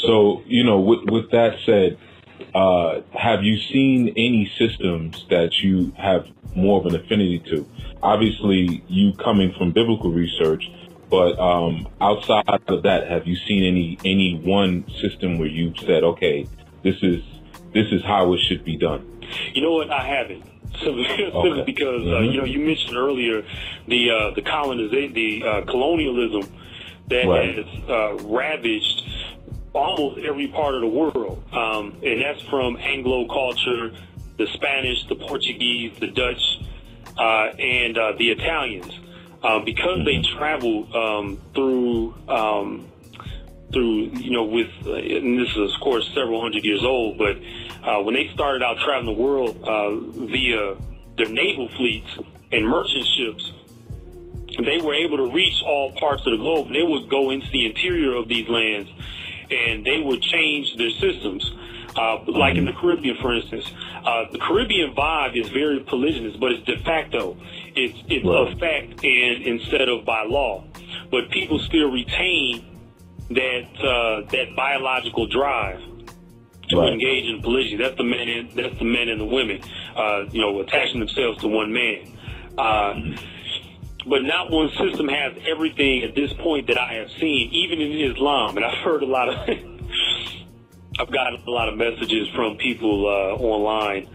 So, with that said, have you seen any systems that you have more of an affinity to? Obviously, you coming from biblical research, but outside of that, have you seen any one system where you've said, okay, this is how it should be done? You know what? I haven't. Simply because you mentioned earlier the colonialism that has ravaged almost every part of the world, and that's from Anglo culture, the Spanish, the Portuguese, the Dutch, and the Italians, because they traveled through and this is of course several hundred years old, but when they started out traveling the world via their naval fleets and merchant ships, they were able to reach all parts of the globe. They would go into the interior of these lands, and they would change their systems. Like in the Caribbean, for instance, the Caribbean vibe is very polygynous, but it's de facto. It's a fact, and instead of by law. But people still retain that biological drive to engage in polygyny. That's the men and the women, attaching themselves to one man. But not one system has everything at this point that I have seen, even in Islam. And I've heard I've gotten a lot of messages from people online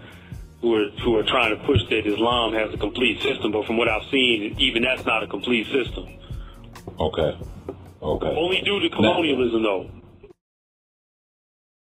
who are trying to push that Islam has a complete system. But from what I've seen, even that's not a complete system. Okay. Only due to colonialism, though.